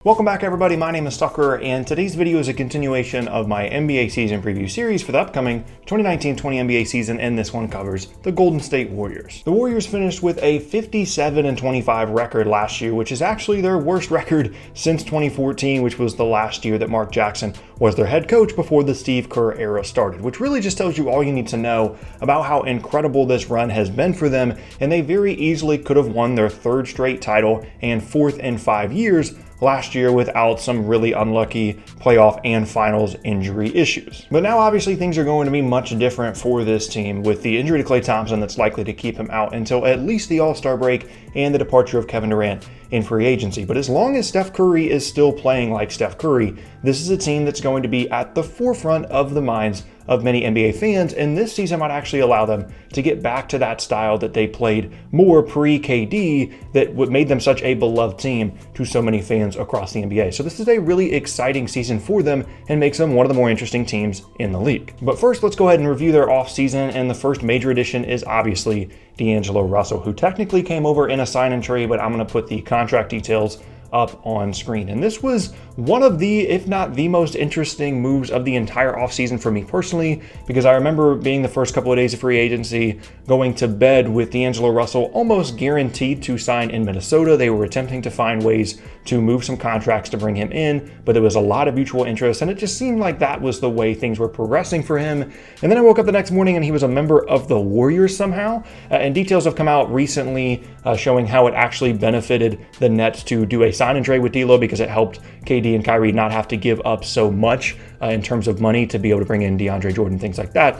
Welcome back everybody, my name is Tucker, and today's video is a continuation of my NBA season preview series for the upcoming 2019-20 NBA season, and this one covers the Golden State Warriors. The Warriors finished with a 57-25 record last year, which is actually their worst record since 2014, which was the last year that Mark Jackson was their head coach before the Steve Kerr era started, which really just tells you all you need to know about how incredible this run has been for them, and they very easily could have won their third straight title and fourth in 5 years last year without some really unlucky playoff and finals injury issues. But now obviously things are going to be much different for this team with the injury to Klay Thompson that's likely to keep him out until at least the All-Star break and the departure of Kevin Durant in free agency. But as long as Steph Curry is still playing like Steph Curry, this is a team that's going to be at the forefront of the minds of many NBA fans, and this season might actually allow them to get back to that style that they played more pre-KD that made them such a beloved team to so many fans across the NBA. So this is a really exciting season for them and makes them one of the more interesting teams in the league. But first, let's go ahead and review their offseason, and the first major addition is obviously DeAngelo Russell, who technically came over in a sign and trade, but I'm going to put the contract details up on screen. And this was one of the, if not the most interesting moves of the entire offseason for me personally, because I remember being the first couple of days of free agency, going to bed with DeAngelo Russell almost guaranteed to sign in Minnesota. They were attempting to find ways to move some contracts to bring him in, but there was a lot of mutual interest, and it just seemed like that was the way things were progressing for him. And then I woke up the next morning and he was a member of the Warriors somehow, and details have come out recently showing how it actually benefited the Nets to do a sign and trade with D'Lo because it helped KD and Kyrie not have to give up so much in terms of money to be able to bring in DeAndre Jordan, things like that.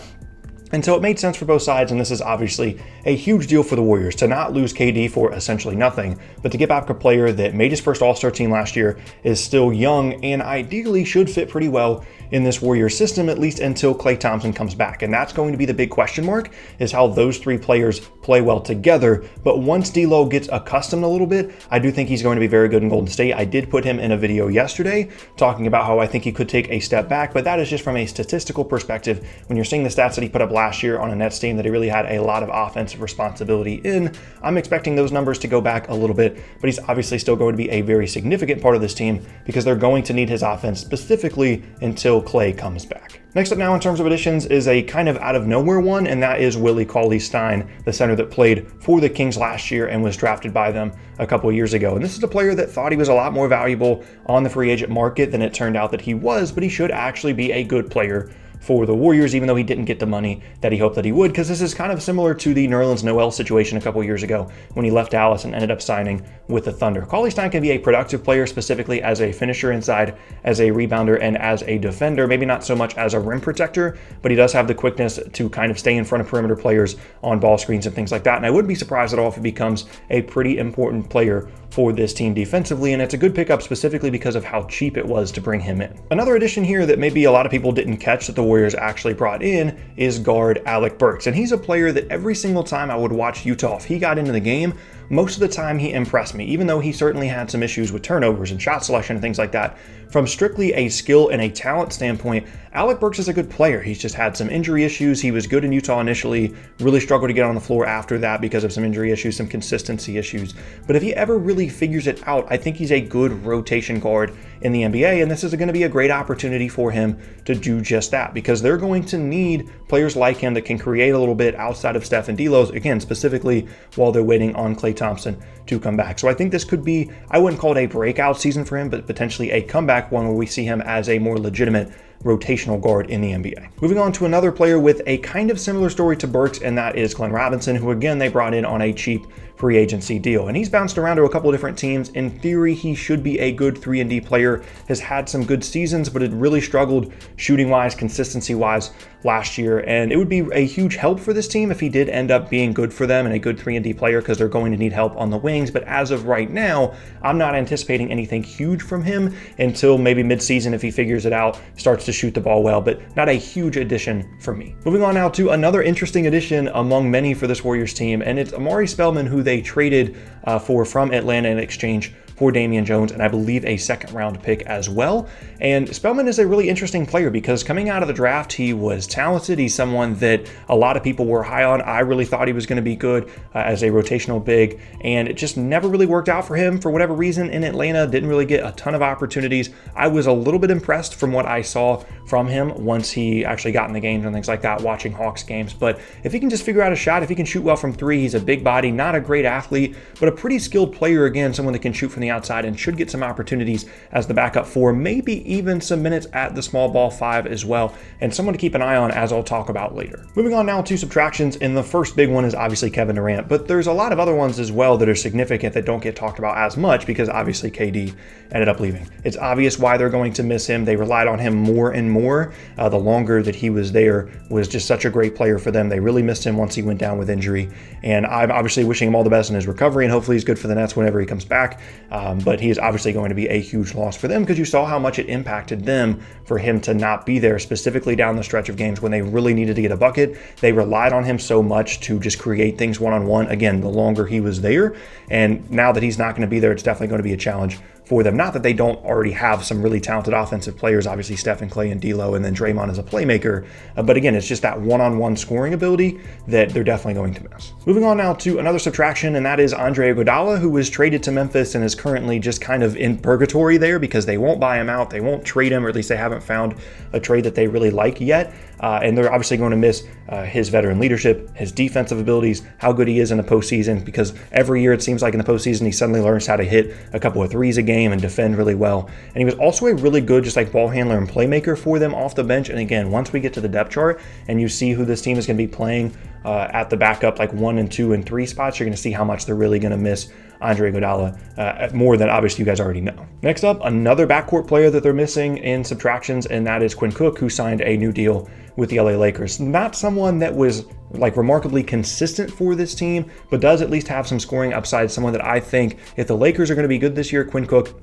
And so it made sense for both sides, and this is obviously a huge deal for the Warriors to not lose KD for essentially nothing, but to get back a player that made his first All-Star team last year, is still young, and ideally should fit pretty well in this Warriors system, at least until Klay Thompson comes back. And that's going to be the big question mark, is how those three players play well together. But once D'Lo gets accustomed a little bit, I do think he's going to be very good in Golden State. I did put him in a video yesterday talking about how I think he could take a step back, but that is just from a statistical perspective. When you're seeing the stats that he put up last year on a Nets team that he really had a lot of offensive responsibility in, I'm expecting those numbers to go back a little bit, but he's obviously still going to be a very significant part of this team because they're going to need his offense specifically until Klay comes back. Next up now in terms of additions is a kind of out of nowhere one, and that is Willie CauleyStein, the center that played for the Kings last year and was drafted by them a couple of years ago. And this is a player that thought he was a lot more valuable on the free agent market than it turned out that he was, but he should actually be a good player for the Warriors, even though he didn't get the money that he hoped that he would, because this is kind of similar to the Nerlens Noel situation a couple of years ago when he left Dallas and ended up signing with the Thunder. CauleyStein can be a productive player, specifically as a finisher inside, as a rebounder, and as a defender. Maybe not so much as a rim protector, but he does have the quickness to kind of stay in front of perimeter players on ball screens and things like that. And I wouldn't be surprised at all if he becomes a pretty important player for this team defensively, and it's a good pickup specifically because of how cheap it was to bring him in. Another addition here that maybe a lot of people didn't catch that the Warriors actually brought in is guard Alec Burks, and he's a player that every single time I would watch Utah, if he got into the game, most of the time he impressed me, even though he certainly had some issues with turnovers and shot selection and things like that. From strictly a skill and a talent standpoint, Alec Burks is a good player. He's just had some injury issues. He was good in Utah initially, really struggled to get on the floor after that because of some injury issues, some consistency issues. But if he ever really figures it out, I think he's a good rotation guard in the NBA, and this is going to be a great opportunity for him to do just that because they're going to need players like him that can create a little bit outside of Steph and D'Lo's, again, specifically while they're waiting on Klay Thompson to come back. So I think this could be, I wouldn't call it a breakout season for him, but potentially a comeback one where we see him as a more legitimate rotational guard in the NBA. Moving on to another player with a kind of similar story to Burks, and that is Glenn Robinson, who again they brought in on a cheap free agency deal. And he's bounced around to a couple of different teams. In theory, he should be a good 3-and-D player, has had some good seasons, but it really struggled shooting-wise, consistency-wise last year. And it would be a huge help for this team if he did end up being good for them and a good 3-and-D player because they're going to need help on the wings. But as of right now, I'm not anticipating anything huge from him until maybe mid-season if he figures it out, starts to shoot the ball well, but not a huge addition for me. Moving on now to another interesting addition among many for this Warriors team, and it's Amari Spellman, who they traded for from Atlanta in exchange for Damian Jones, and I believe a second-round pick as well. And Spellman is a really interesting player because coming out of the draft, he was talented. He's someone that a lot of people were high on. I really thought he was going to be good as a rotational big, and it just never really worked out for him for whatever reason in Atlanta. Didn't really get a ton of opportunities. I was a little bit impressed from what I saw from him once he actually got in the games and things like that, watching Hawks games. But if he can just figure out a shot, if he can shoot well from three, he's a big body, not a great athlete, but a pretty skilled player, again, someone that can shoot from the outside and should get some opportunities as the backup four, maybe even some minutes at the small ball five as well, and someone to keep an eye on, as I'll talk about later. Moving on now to subtractions, and the first big one is obviously Kevin Durant, but there's a lot of other ones as well that are significant that don't get talked about as much because obviously KD ended up leaving. It's obvious why they're going to miss him. They relied on him more and more. The longer that he was there was just such a great player for them. They really missed him once he went down with injury, and I'm obviously wishing him all the best in his recovery, and hopefully he's good for the Nets whenever he comes back. But he is obviously going to be a huge loss for them because you saw how much it impacted them for him to not be there, specifically down the stretch of games when they really needed to get a bucket. They relied on him so much to just create things one-on-one. Again, the longer he was there, and now that he's not going to be there, it's definitely going to be a challenge for them. Not that they don't already have some really talented offensive players, obviously Steph and Clay and D'Lo, and then Draymond as a playmaker. But again, it's just that one-on-one scoring ability that they're definitely going to miss. Moving on now to another subtraction, and that is Andre Iguodala, who was traded to Memphis and is currently just kind of in purgatory there because they won't buy him out. They won't trade him, or at least they haven't found a trade that they really like yet. And they're obviously going to miss his veteran leadership, his defensive abilities, how good he is in the postseason, because every year it seems like in the postseason he suddenly learns how to hit a couple of threes a game and defend really well. And he was also a really good just like ball handler and playmaker for them off the bench. And again, once we get to the depth chart and you see who this team is going to be playing at the backup like 1 and 2 and 3 spots, you're going to see how much they're really going to miss Andre Iguodala, more than obviously you guys already know. Next up, another backcourt player that they're missing in subtractions, and that is Quinn Cook, who signed a new deal with the LA Lakers. Not someone that was like remarkably consistent for this team, but does at least have some scoring upside. Someone that I think if the Lakers are going to be good this year, Quinn Cook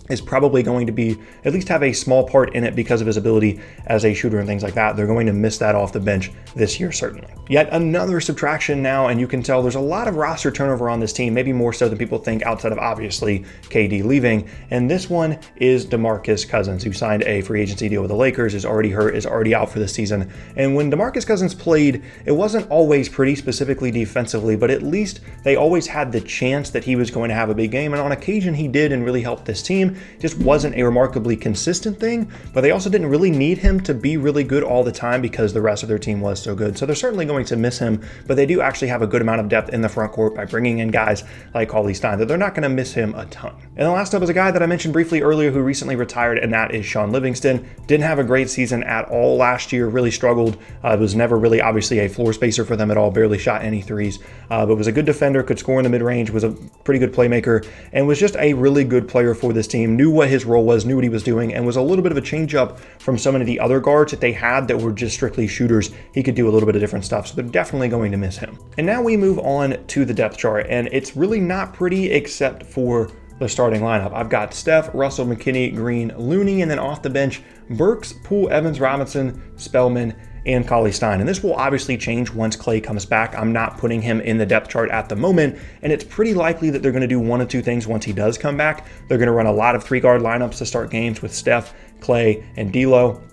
is probably going to be at least have a small part in it because of his ability as a shooter and things like that. They're going to miss that off the bench this year, certainly. Yet another subtraction now, and you can tell there's a lot of roster turnover on this team, maybe more so than people think outside of obviously KD leaving. And this one is DeMarcus Cousins, who signed a free agency deal with the Lakers, is already hurt, is already out for the season. And when DeMarcus Cousins played, it wasn't always pretty, specifically defensively, but at least they always had the chance that he was going to have a big game. And on occasion he did and really helped this team. Just wasn't a remarkably consistent thing, but they also didn't really need him to be really good all the time because the rest of their team was so good. So they're certainly going to miss him, but they do actually have a good amount of depth in the front court by bringing in guys like CauleyStein that they're not going to miss him a ton. And the last up is a guy that I mentioned briefly earlier who recently retired, and that is Shaun Livingston. Didn't have a great season at all last year, really struggled. Was never really obviously a floor spacer for them at all, barely shot any threes, but was a good defender, could score in the mid-range, was a pretty good playmaker, and was just a really good player for this team. Knew what his role was, knew what he was doing, and was a little bit of a change up from so many of the other guards that they had that were just strictly shooters. He could do a little bit of different stuff, so they're definitely going to miss him. And now we move on to the depth chart, and it's really not pretty except for the starting lineup. I've got Steph, Russell, McKinney, Green, Looney, and then off the bench, Burks, Poole, Evans, Robinson, Spellman, and CauleyStein. And this will obviously change once Clay comes back. I'm not putting him in the depth chart at the moment, and it's pretty likely that they're going to do one of two things once he does come back. They're going to run a lot of three-guard lineups to start games with Steph, Clay, and D'Lo,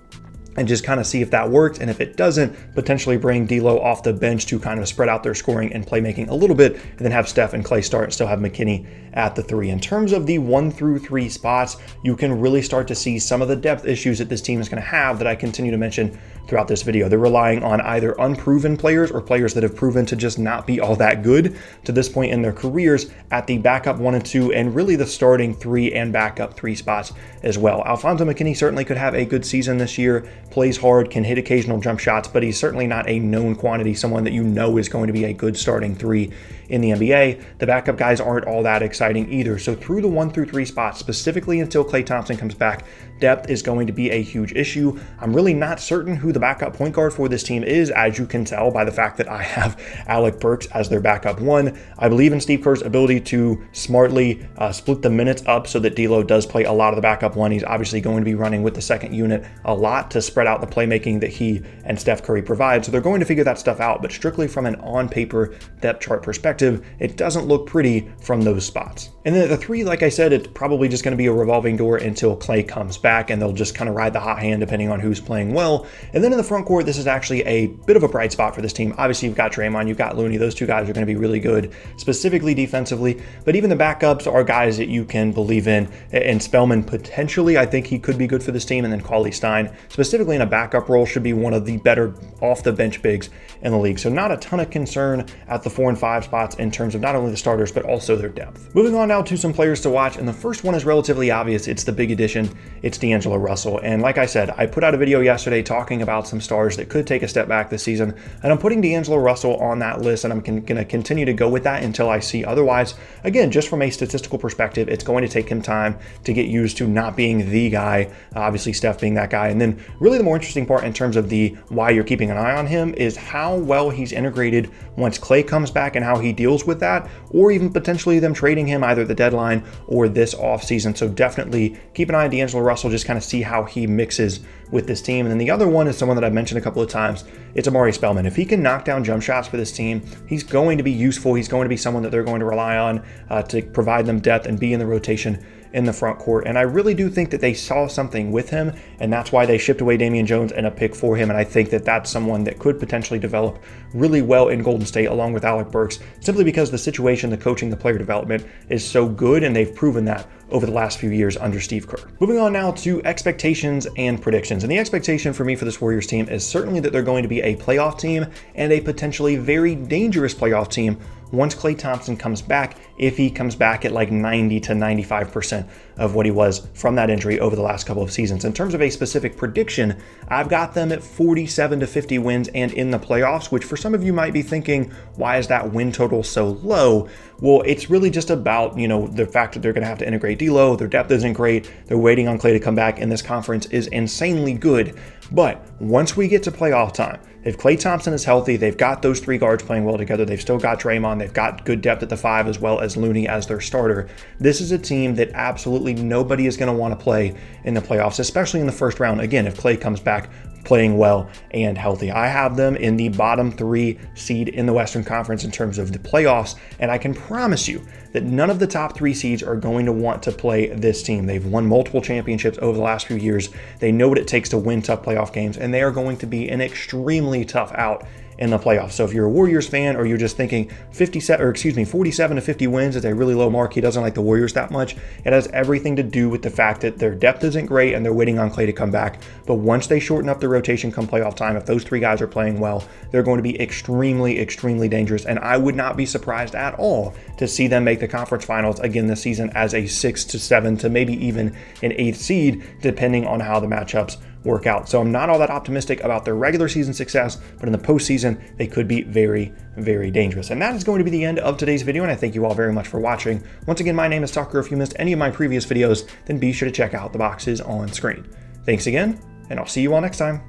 and just kind of see if that works. And if it doesn't, potentially bring D'Lo off the bench to kind of spread out their scoring and playmaking a little bit, and then have Steph and Clay start and still have McKinney at the 3. In terms of the 1 through 3 spots, you can really start to see some of the depth issues that this team is going to have that I continue to mention throughout this video. They're relying on either unproven players or players that have proven to just not be all that good to this point in their careers at the backup 1 and 2, and really the starting 3 and backup 3 spots as well. Alfonso McKinney certainly could have a good season this year, plays hard, can hit occasional jump shots, but he's certainly not a known quantity, someone that you know is going to be a good starting 3 in the NBA. The backup guys aren't all that exciting either. So through the 1 through 3 spots, specifically until Klay Thompson comes back, depth is going to be a huge issue. I'm really not certain who the backup point guard for this team is, as you can tell by the fact that I have Alec Burks as their backup 1. I believe in Steve Kerr's ability to smartly split the minutes up so that D'Lo does play a lot of the backup 1. He's obviously going to be running with the second unit a lot to spread out the playmaking that he and Steph Curry provide. So they're going to figure that stuff out, but strictly from an on-paper depth chart perspective, it doesn't look pretty from those spots. And then the three, like I said, it's probably just going to be a revolving door until Klay comes back, and they'll just kind of ride the hot hand depending on who's playing well. And then in the front court, this is actually a bit of a bright spot for this team. Obviously, you've got Draymond, you've got Looney. Those two guys are going to be really good, specifically defensively. But even the backups are guys that you can believe in. And Spellman, potentially, I think he could be good for this team. And then CauleyStein, specifically in a backup role, should be one of the better off-the-bench bigs in the league. So not a ton of concern at the 4 and 5 spots in terms of not only the starters, but also their depth. Moving on now to some players to watch. And the first one is relatively obvious. It's the big addition. It's DeAngelo Russell. And like I said, I put out a video yesterday talking about some stars that could take a step back this season. And I'm putting DeAngelo Russell on that list, and I'm going to continue to go with that until I see otherwise. Again, just from a statistical perspective, it's going to take him time to get used to not being the guy, obviously Steph being that guy. And then really the more interesting part in terms of the why you're keeping an eye on him is how well he's integrated once Klay comes back and how he deals with that, or even potentially them trading him either at the deadline or this offseason. So definitely keep an eye on DeAngelo Russell, just kind of see how he mixes with this team. And then the other one is someone that I've mentioned a couple of times. It's Amari Spellman. If he can knock down jump shots for this team, he's going to be useful. He's going to be someone that they're going to rely on to provide them depth and be in the rotation in the front court. And I really do think that they saw something with him, and that's why they shipped away Damian Jones and a pick for him. And I think that that's someone that could potentially develop really well in Golden State along with Alec Burks, simply because the situation, the coaching, the player development is so good, and they've proven that over the last few years under Steve Kerr. Moving on now to expectations and predictions. And the expectation for me for this Warriors team is certainly that they're going to be a playoff team and a potentially very dangerous playoff team once Klay Thompson comes back, if he comes back at like 90 to 95% of what he was from that injury over the last couple of seasons. In terms of a specific prediction, I've got them at 47 to 50 wins and in the playoffs, which for some of you might be thinking, why is that win total so low? Well, it's really just about, the fact that they're going to have to integrate D'Lo. Their depth isn't great. They're waiting on Klay to come back, and this conference is insanely good. But once we get to playoff time, if Klay Thompson is healthy, they've got those three guards playing well together. They've still got Draymond. They've got good depth at the 5 as well as Looney as their starter. This is a team that absolutely nobody is going to want to play in the playoffs, especially in the first round. Again, if Klay comes back playing well and healthy. I have them in the bottom 3 seed in the Western Conference in terms of the playoffs, and I can promise you that none of the top 3 seeds are going to want to play this team. They've won multiple championships over the last few years. They know what it takes to win tough playoff games, and they are going to be an extremely tough out in the playoffs. So if you're a Warriors fan, or you're just thinking 47 to 50 wins is a really low mark, he doesn't like the Warriors that much, it has everything to do with the fact that their depth isn't great and they're waiting on Klay to come back. But once they shorten up the rotation come playoff time, if those 3 guys are playing well, they're going to be extremely, extremely dangerous. And I would not be surprised at all to see them make the conference finals again this season as a 6 to 7 to maybe even an 8th seed, depending on how the matchups work out. So I'm not all that optimistic about their regular season success, but in the postseason, they could be very, very dangerous. And that is going to be the end of today's video, and I thank you all very much for watching. Once again, my name is Tucker. If you missed any of my previous videos, then be sure to check out the boxes on screen. Thanks again, and I'll see you all next time.